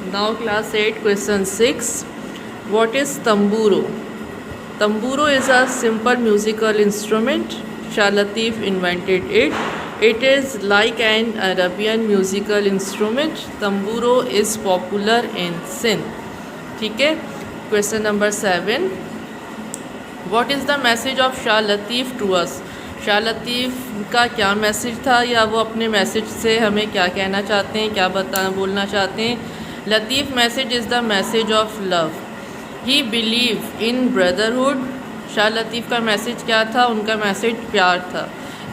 Now class 8 question 6. What is tamburo? Tamburo is a simple musical instrument. Shah Latif invented it. It is like an Arabian musical instrument. Tamburo is popular in Sindh. ٹھیک ہے. Question number 7. What is the message of Shah Latif to us? شاہ لطیف کا کیا message تھا, یا وہ اپنے message سے ہمیں کیا کہنا چاہتے ہیں, کیا بولنا چاہتے ہیں. Latif message is the message of love. He believe in brotherhood. Shah Latif کا میسج کیا تھا؟ ان کا میسج پیار تھا.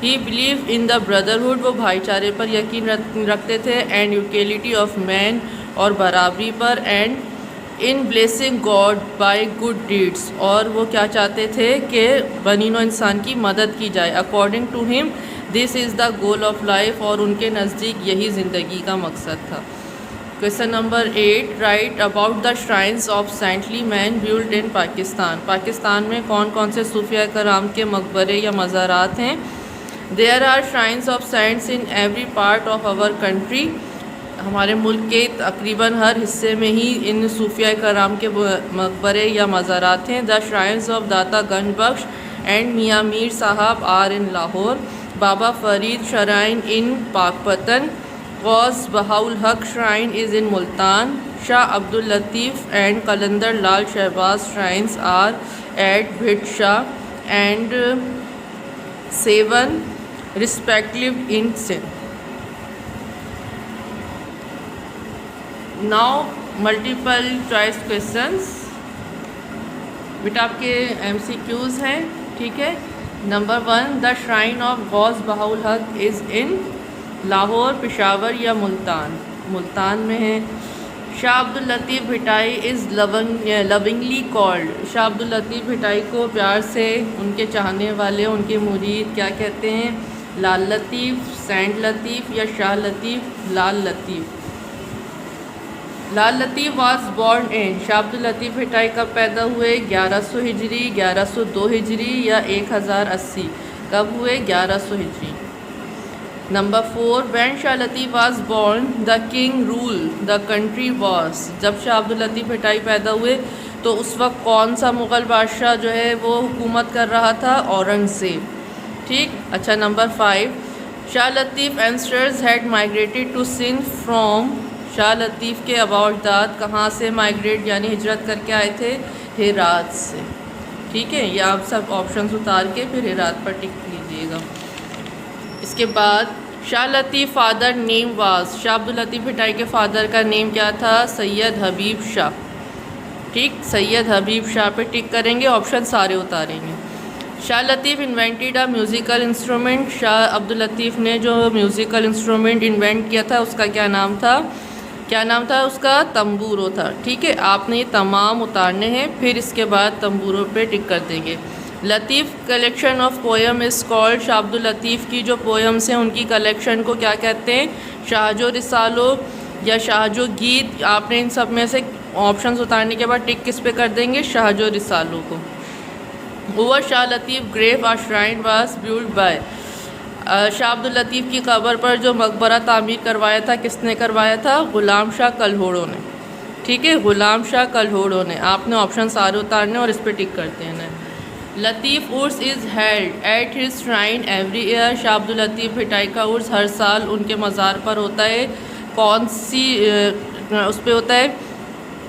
He believe in the brotherhood. وہ بھائی چارے پر یقین رکھتے تھے. اینڈ ایکویلٹی آف مین, اور برابری پر. And in blessing God by good deeds. اور وہ کیا چاہتے تھے کہ بنی نوع انسان کی مدد کی جائے. اکارڈنگ ٹو ہم دس از دا گول آف لائف. اور ان کے نزدیک یہی زندگی کا مقصد تھا. Question number 8. Write about the shrines of saintly men build in Pakistan. Pakistan میں کون کون سے صوفیاء کرام کے مقبرے یا مزارات ہیں؟ There are shrines of saints in every part of our country. ہمارے ملک کے تقریباً ہر حصے میں ہی ان صوفیاء کرام کے مقبرے یا مزارات ہیں. دا shrines of Data Ganj Bakhsh and Mian Mir صاحب آر ان لاہور. بابا فرید شرائن ان پاک پتن. غوث بہاءالحق shrine is in Multan. Shah Abdul Latif and Qalandar Lal Shahbaz shrines are at Bhit Shah and Sehwan respectively in Sindh. Now multiple choice questions. بیٹا آپ کے ایم سی کیوز ہیں. ٹھیک ہے. نمبر 1. دا شرائن آف غوث بہاءالحق از ان لاہور, پشاور یا ملتان؟ ملتان میں ہے. شاہ عبد اللطیف بھٹائی از لونگلی کالڈ. شاہ عبد اللطیف بھٹائی کو پیار سے ان کے چاہنے والے, ان کے مرید کیا کہتے ہیں؟ لال لطیف, سینٹ لطیف یا شاہ لطیف؟ لال لطیف. لال لطیف واز بورن ان. شاہ عبد اللطیف بھٹائی کب پیدا ہوئے؟ 1100 ہجری, 1102 ہجری یا 1080؟ کب ہوئے؟ 1100 ہجری. Number 4. When Shah Latif was born the king rule the country was. جب شاہ عبد اللطیف بھٹائی پیدا ہوئے تو اس وقت کون سا مغل بادشاہ جو ہے وہ حکومت کر رہا تھا؟ اورنگزیب. ٹھیک. اچھا. Number 5. Shah Latif ancestors had migrated to Sindh from. Shah Latif کے آباء و اجداد کہاں سے مائگریٹ یعنی ہجرت کر کے آئے تھے؟ ہرات سے. ٹھیک ہے. یہ آپ سب آپشنز اتار کے پھر ہرات پر ٹک لیجیے گا. اس کے بعد شاہ لطیف فادر نیم واز. شاہ عبد اللطیف بھٹائی کے فادر کا نیم کیا تھا؟ سید حبیب شاہ. ٹھیک. سید حبیب شاہ پہ ٹک کریں گے, آپشن سارے اتاریں گے. شاہ لطیف انوینٹیڈ اے میوزیکل انسٹرومنٹ. شاہ عبد اللطیف نے جو میوزیکل انسٹرومنٹ انوینٹ کیا تھا اس کا کیا نام تھا؟ کیا نام تھا اس کا؟ تمبورو تھا. ٹھیک ہے. آپ نے یہ تمام اتارنے ہیں, پھر اس کے بعد تمبورو پہ ٹک کر دیں گے. Latif collection of poem is called. Shah Abdul Latif کی جو پویمس ہیں ان کی کلیکشن کو کیا کہتے ہیں؟ شاہجو رسالو یا شاہجو گیت. آپ نے ان سب میں سے آپشنز اتارنے کے بعد ٹک کس پہ کر دیں گے؟ شاہجو رسالو کو. Over Shah Latif grave a shrine was build by. Shah Abdul Latif کی قبر پر جو مقبرہ تعمیر کروایا تھا کس نے کروایا تھا؟ غلام شاہ کلہوڑوں نے. ٹھیک ہے. غلام شاہ کلہوڑوں نے. آپ نے آپشن سارے اتارنے اور اس پہ ٹک کرتے ہیں. Latif Urs is held at his shrine every year. Shah Abdul Latif Bhittai کا عرس ہر سال ان کے مزار پر ہوتا ہے. کون سی اس پہ ہوتا ہے؟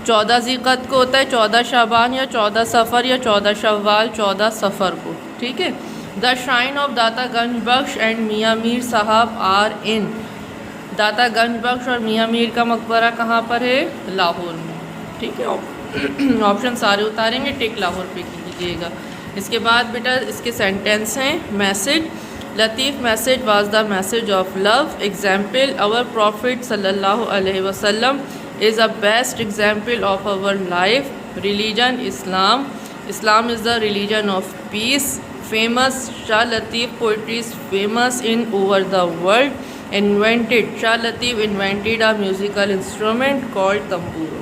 14 ذیقعد کو ہوتا ہے, 14 شعبان یا 14 صفر یا 14 شوال, 14 صفر کو. ٹھیک ہے. The shrine of Data Ganj Bakhsh and Mian Mir صاحب آر ان. داتا گنج بخش اور میاں میر کا مقبرہ کہاں پر ہے؟ لاہور میں. ٹھیک ہے. آپشن سارے اتاریں گے, ٹک لاہور پہ کیجیے گا. اس کے بعد بیٹا اس کے سینٹینس ہیں. Message. Latif message was the message of love. Example. Our prophet صلی اللہ علیہ وسلم is a best example of our life. Religion Islam. Islam is the religion of peace. famous. Shah Latif poetry is famous in over the world. Invented. Shah Latif invented a musical instrument called tamburo.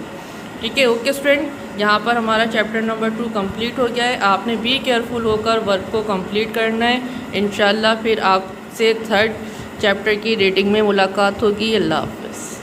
ٹھیک ہے. Okay student, یہاں پر ہمارا chapter number 2 complete ہو گیا ہے. آپ نے be careful ہو کر work کو کمپلیٹ کرنا ہے. انشاءاللہ پھر آپ سے 3rd چیپٹر کی ریڈنگ میں ملاقات ہوگی. اللہ حافظ.